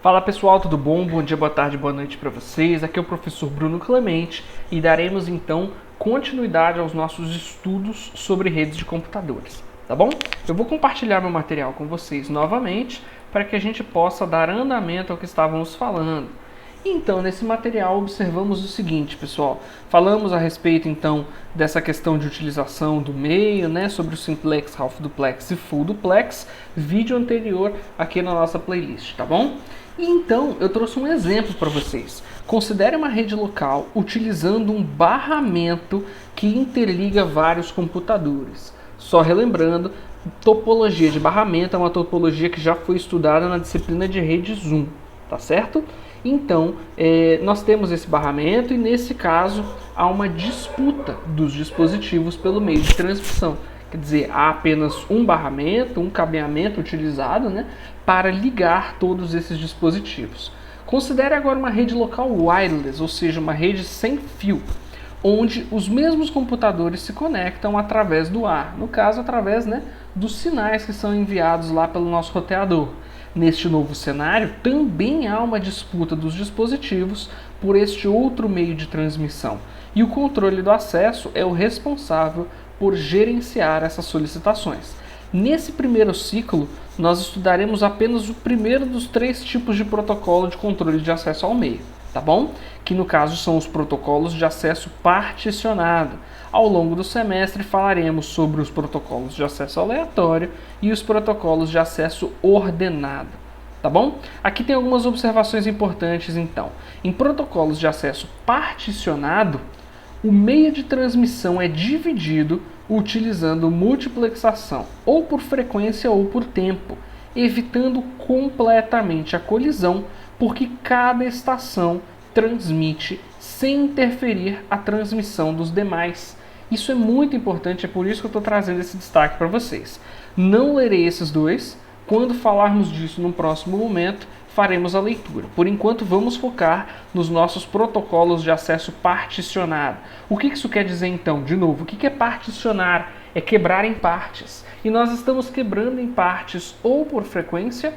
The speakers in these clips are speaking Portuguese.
Fala pessoal, tudo bom? Bom dia, boa tarde, boa noite para vocês. Aqui é o professor Bruno Clemente e daremos então continuidade aos nossos estudos sobre redes de computadores, tá bom? Eu vou compartilhar meu material com vocês novamente para que a gente possa dar andamento ao que estávamos falando. Então, nesse material observamos o seguinte, pessoal. Falamos a respeito então dessa questão de utilização do meio, né, sobre o simplex, half duplex e full duplex, vídeo anterior aqui na nossa playlist, tá bom? E então, eu trouxe um exemplo para vocês. Considere uma rede local utilizando um barramento que interliga vários computadores. Só relembrando, topologia de barramento é uma topologia que já foi estudada na disciplina de redes 1, tá certo? Então, nós temos esse barramento e nesse caso há uma disputa dos dispositivos pelo meio de transmissão. Quer dizer, há apenas um barramento, um cabeamento utilizado, né, para ligar todos esses dispositivos. Considere agora uma rede local wireless, ou seja, uma rede sem fio, onde os mesmos computadores se conectam através do ar, no caso através, né, dos sinais que são enviados lá pelo nosso roteador. Neste novo cenário, também há uma disputa dos dispositivos por este outro meio de transmissão, e o controle do acesso é o responsável por gerenciar essas solicitações. Nesse primeiro ciclo, nós estudaremos apenas o primeiro dos 3 tipos de protocolo de controle de acesso ao meio, tá bom? Que no caso são os protocolos de acesso particionado. Ao longo do semestre falaremos sobre os protocolos de acesso aleatório e os protocolos de acesso ordenado, tá bom? Aqui tem algumas observações importantes então. Em protocolos de acesso particionado, o meio de transmissão é dividido utilizando multiplexação, ou por frequência ou por tempo, evitando completamente a colisão, porque cada estação transmite sem interferir a transmissão dos demais. Isso é muito importante, é por isso que eu estou trazendo esse destaque para vocês. Não lerei esses dois. Quando falarmos disso no próximo momento, faremos a leitura. Por enquanto, vamos focar nos nossos protocolos de acesso particionado. O que isso quer dizer, então? De novo, o que é particionar? É quebrar em partes. E nós estamos quebrando em partes ou por frequência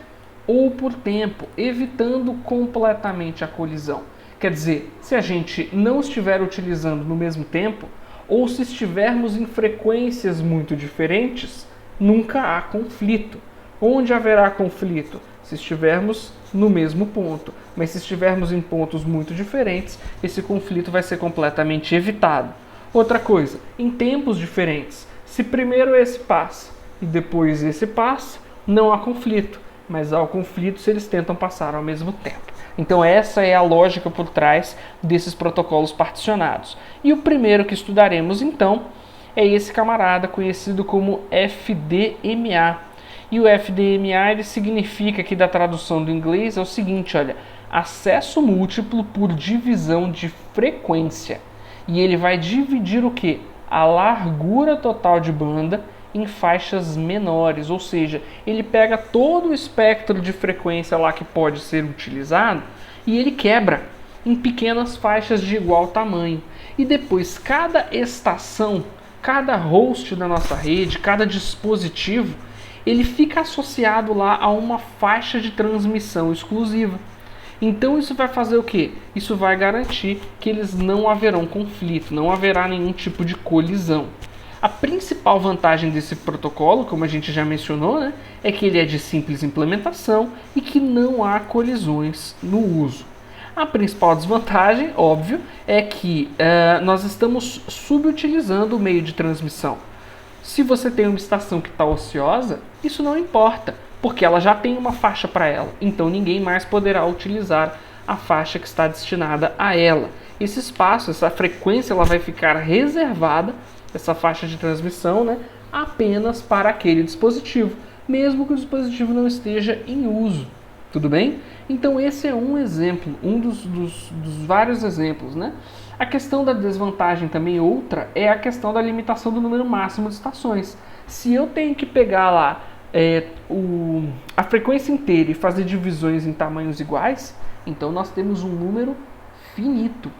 ou por tempo, evitando completamente a colisão. Quer dizer, se a gente não estiver utilizando no mesmo tempo, ou se estivermos em frequências muito diferentes, nunca há conflito. Onde haverá conflito? Se estivermos no mesmo ponto. Mas se estivermos em pontos muito diferentes, esse conflito vai ser completamente evitado. Outra coisa, em tempos diferentes. Se primeiro esse passa e depois esse passa, não há conflito. Mas há o conflito se eles tentam passar ao mesmo tempo. Então essa é a lógica por trás desses protocolos particionados. E o primeiro que estudaremos então é esse camarada conhecido como FDMA. E o FDMA ele significa aqui da tradução do inglês é o seguinte, olha, acesso múltiplo por divisão de frequência. E ele vai dividir o quê? A largura total de banda em faixas menores, ou seja, ele pega todo o espectro de frequência lá que pode ser utilizado e ele quebra em pequenas faixas de igual tamanho. E depois cada estação, cada host da nossa rede, cada dispositivo, ele fica associado lá a uma faixa de transmissão exclusiva. Então isso vai fazer o quê? Isso vai garantir que eles não haverão conflito, não haverá nenhum tipo de colisão. A principal vantagem desse protocolo, como a gente já mencionou, né, é que ele é de simples implementação e que não há colisões no uso. A principal desvantagem, óbvio, é que nós estamos subutilizando o meio de transmissão. Se você tem uma estação que está ociosa, isso não importa, porque ela já tem uma faixa para ela, então ninguém mais poderá utilizar a faixa que está destinada a ela. Esse espaço, essa frequência, ela vai ficar reservada, essa faixa de transmissão, né, apenas para aquele dispositivo, mesmo que o dispositivo não esteja em uso. Tudo bem? Então esse é um exemplo, um dos vários exemplos, né? A questão da desvantagem também, outra, é a questão da limitação do número máximo de estações. Se eu tenho que pegar lá a frequência inteira e fazer divisões em tamanhos iguais, então nós temos um número finito,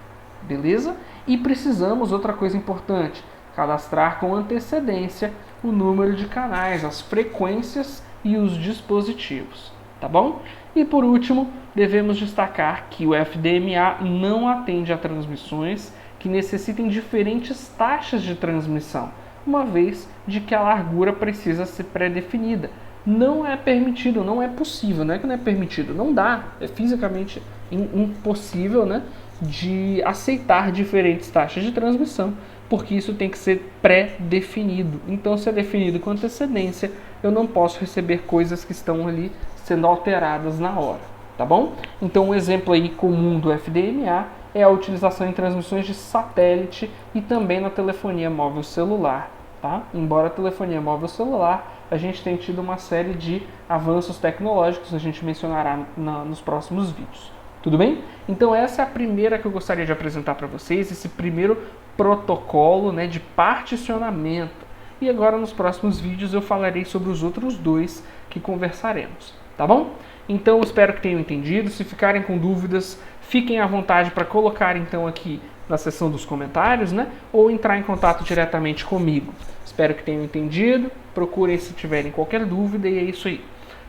beleza? E precisamos, outra coisa importante, cadastrar com antecedência o número de canais, as frequências e os dispositivos, tá bom? E por último, devemos destacar que o FDMA não atende a transmissões que necessitem diferentes taxas de transmissão, uma vez de que a largura precisa ser pré-definida. Não é permitido, não é possível, não é que não é permitido, não dá, é fisicamente impossível, né, de aceitar diferentes taxas de transmissão, porque isso tem que ser pré-definido. Então, se é definido com antecedência, eu não posso receber coisas que estão ali sendo alteradas na hora, tá bom? Então, um exemplo aí comum do FDMA é a utilização em transmissões de satélite e também na telefonia móvel celular, tá? Embora a telefonia móvel celular, a gente tem tido uma série de avanços tecnológicos, a gente mencionará nos próximos vídeos. Tudo bem? Então essa é a primeira que eu gostaria de apresentar para vocês, esse primeiro protocolo, né, de particionamento. E agora nos próximos vídeos eu falarei sobre os outros dois que conversaremos, tá bom? Então espero que tenham entendido. Se ficarem com dúvidas, fiquem à vontade para colocar então aqui na seção dos comentários, né? Ou entrar em contato diretamente comigo. Espero que tenham entendido. Procurem se tiverem qualquer dúvida e é isso aí.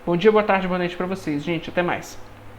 Bom dia, boa tarde, boa noite para vocês, gente. Até mais.